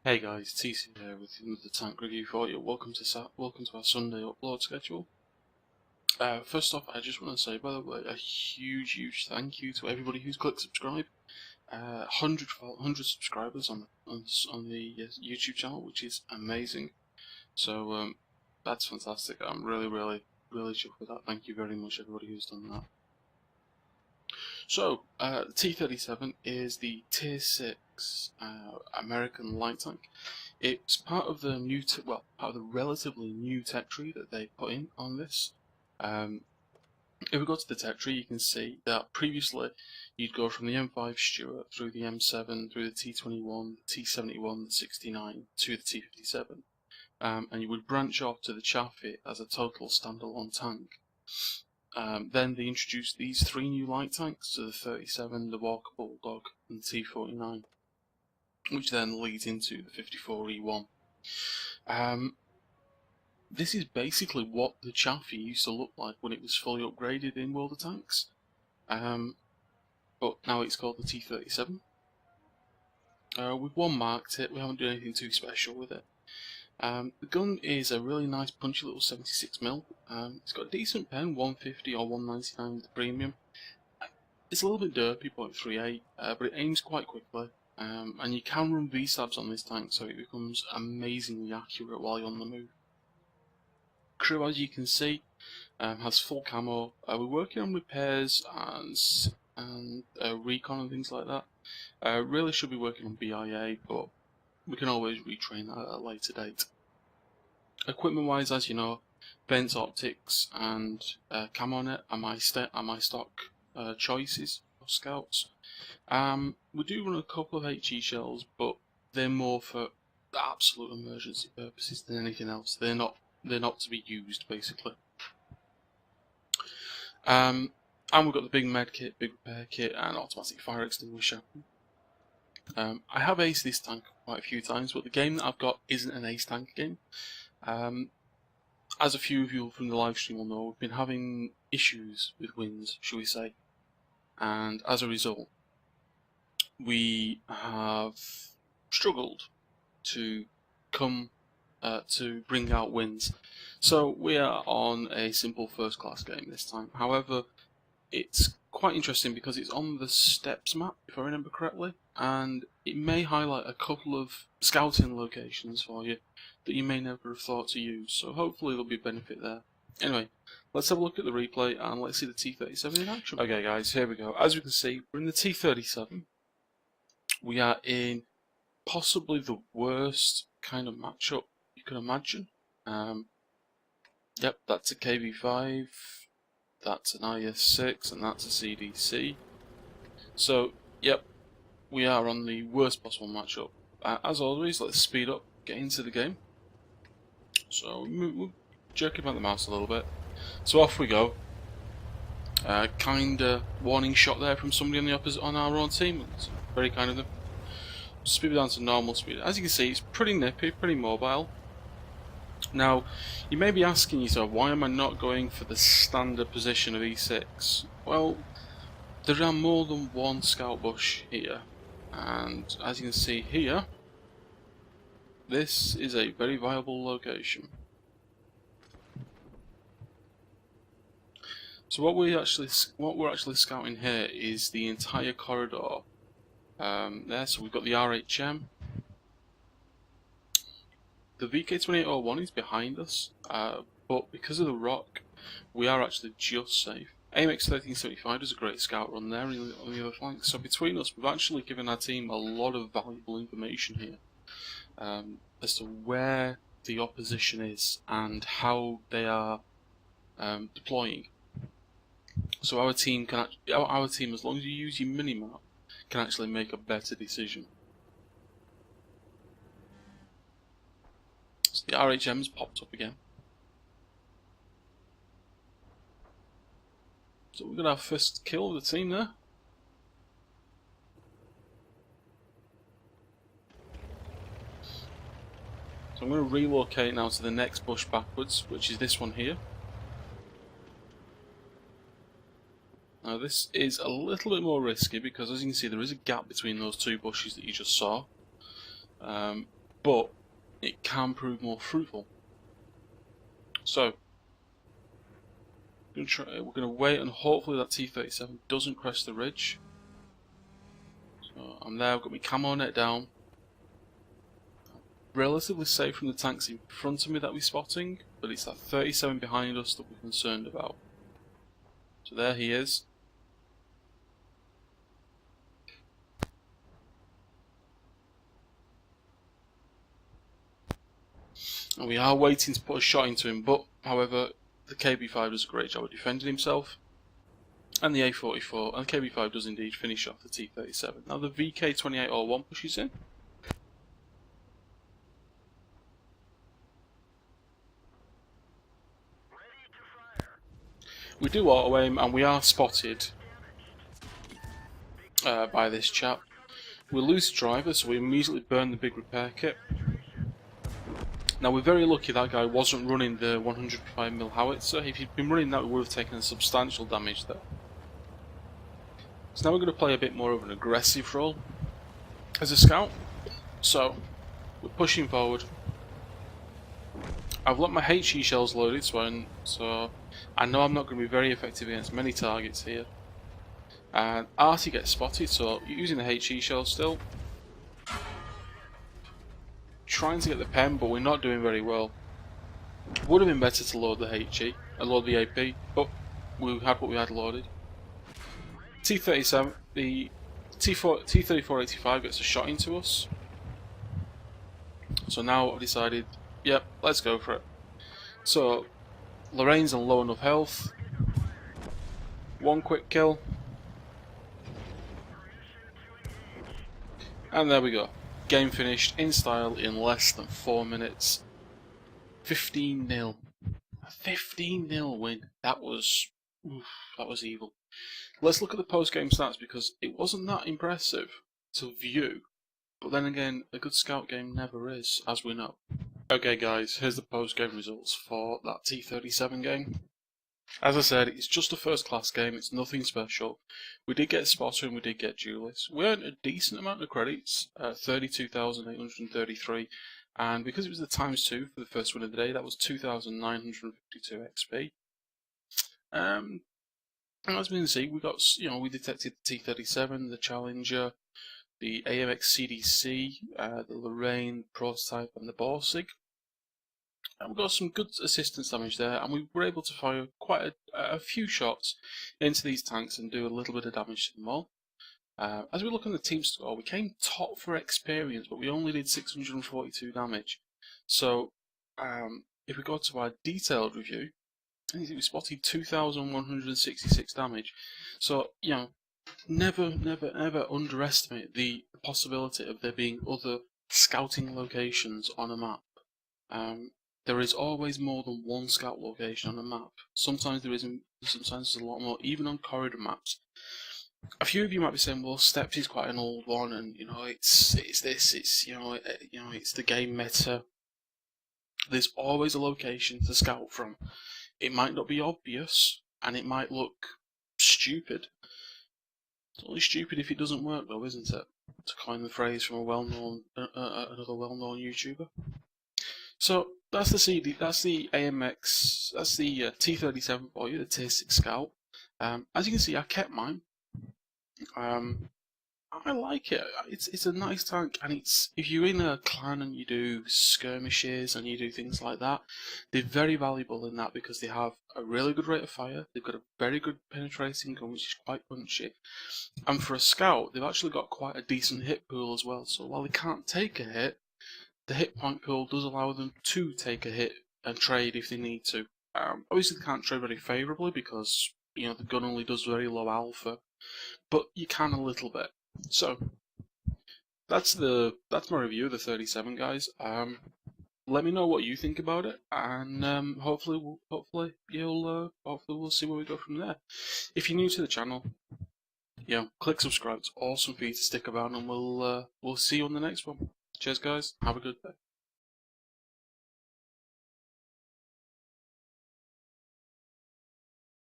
Hey guys, TcFreer here with another tank review for you. Welcome to our Sunday upload schedule. First off, I just want to say, by the way, a huge thank you to everybody who's clicked subscribe. 100 subscribers on the YouTube channel, which is amazing. So that's fantastic. I'm really chuffed with that. Thank you very much, everybody who's done that. So, the T37 is the Tier 6 American light tank. It's part of the part of the relatively new tech tree that they put in on this. If we go to the tech tree, you can see that previously you'd go from the M5 Stuart through the M7, through the T21, the T71, the 69 to the T57, and you would branch off to the TcFreer as a total standalone tank. Then they introduced these three new light tanks, so the 37, the Walker Bulldog, and the T49, which then leads into the 54E1. This is basically what the TcFreer used to look like when it was fully upgraded in World of Tanks, but now it's called the T37. We've one marked it, we haven't done anything too special with it. The gun is a really nice punchy little 76mm. It's got a decent pen, 150 or 199 with the premium. It's a little bit derpy, 0.38, but it aims quite quickly. And you can run V-stabs on this tank, so it becomes amazingly accurate while you're on the move. Crew, as you can see, has full camo. We're working on repairs and recon and things like that. Really should be working on BIA, but we can always retrain that at a later date. Equipment wise, as you know, vents, optics and camo net are my stock choices of scouts. We do run a couple of HE shells, but they're more for absolute emergency purposes than anything else. They're not to be used, basically. And we've got the big med kit, big repair kit, and automatic fire extinguisher. I have aced this tank quite a few times, but the game that I've got isn't an ace tank game. As a few of you from the live stream will know, we've been having issues with wins, shall we say, and as a result, we have struggled to bring out wins. So we are on a simple first class game this time. However, it's quite interesting because it's on the steps map, if I remember correctly, and it may highlight a couple of scouting locations for you that you may never have thought to use, so hopefully there'll be a benefit there. Anyway, let's have a look at the replay and let's see the T37 in action. Okay guys, here we go. As you can see, we're in the T37. We are in possibly the worst kind of matchup you can imagine. Yep, that's a KV5, that's an IS6, and that's a CDC. So, yep, we are on the worst possible matchup. As always, let's speed up, get into the game. So, we'll jerk about the mouse a little bit. So off we go. Kinda warning shot there from somebody on the opposite on our own team. It's very kind of them. Speed down to normal speed. As you can see, it's pretty nippy, pretty mobile. Now, you may be asking yourself, why am I not going for the standard position of E6? Well, there are more than one scout bush here, and as you can see here, this is a very viable location. So what we're actually scouting here is the entire corridor. There, so we've got the RHM. The VK2801 is behind us, but because of the rock, we are actually just safe. AMX 1375 does a great scout run there on the other flank, so between us we've actually given our team a lot of valuable information here as to where the opposition is and how they are deploying. So our team, as long as you use your minimap, can actually make a better decision. So the RHM's popped up again. So we're gonna have first kill of the team there. So I'm going to relocate now to the next bush backwards, which is this one here. Now this is a little bit more risky because, as you can see, there is a gap between those two bushes that you just saw. but it can prove more fruitful. So we're going to wait, and hopefully that T37 doesn't crest the ridge. So I'm there, I've got my camo net down. Relatively safe from the tanks in front of me that we're spotting, but it's that 37 behind us that we're concerned about. So there he is. And we are waiting to put a shot into him, but however, the KB5 does a great job of defending himself. And the A44, and the KB5 does indeed finish off the T37. Now the VK2801 pushes in. We do auto aim, and we are spotted by this chap. We lose the driver, so we immediately burn the big repair kit. Now we're very lucky that guy wasn't running the 105mm howitzer. If he'd been running that, we would have taken substantial damage there. So now we're going to play a bit more of an aggressive role as a scout. So we're pushing forward. I've let my HE shells loaded, so I know I'm not going to be very effective against many targets here. And Artie gets spotted, so using the HE shell still. Trying to get the pen, but we're not doing very well. Would have been better to load the HE and load the AP, but we had what we had loaded. T37, the T3485 gets a shot into us. So now I've decided, yep, let's go for it. So Lorraine's on low enough health. One quick kill. And there we go. Game finished in style in less than 4 minutes. 15-0. A 15-0 win. That was evil. Let's look at the post-game stats, because it wasn't that impressive to view. But then again, a good scout game never is, as we know. Okay guys, here's the post-game results for that T37 game. As I said, it's just a first class game, it's nothing special. We did get a spotter and we did get duelists. We earned a decent amount of credits, 32,833, and because it was the ×2 for the first win of the day, that was 2,952 XP. And as we can see, we got, we detected the T37, the Challenger, the AMX CDC, the Lorraine prototype, and the Borsig. And we got some good assistance damage there, and we were able to fire quite a few shots into these tanks and do a little bit of damage to them all. As we look on the team score, we came top for experience, but we only did 642 damage. So, if we go to our detailed review, we spotted 2,166 damage. So, never ever underestimate the possibility of there being other scouting locations on a map. There is always more than one scout location on a map. Sometimes there isn't, sometimes there's a lot more, even on corridor maps. A few of you might be saying, well, Steps is quite an old one, and it's the game meta. There's always a location to scout from. It might not be obvious, and it might look stupid. It's only stupid if it doesn't work, though, isn't it? To coin the phrase from another well-known YouTuber. So that's the AMX, that's the T37 for you, the Tier 6 Scout. As you can see, I kept mine. I like it. It's a nice tank, and if you're in a clan and you do skirmishes and you do things like that, they're very valuable in that, because they have a really good rate of fire. They've got a very good penetrating gun, which is quite punchy. And for a scout, they've actually got quite a decent hit pool as well. So while they can't take a hit, the hit point pool does allow them to take a hit and trade if they need to. Obviously, they can't trade very favourably because the gun only does very low alpha, but you can a little bit. So that's my review of the 37, guys. Let me know what you think about it, and hopefully we'll see where we go from there. If you're new to the channel, click subscribe. It's awesome for you to stick around, and we'll see you on the next one. Cheers, guys. Have a good day.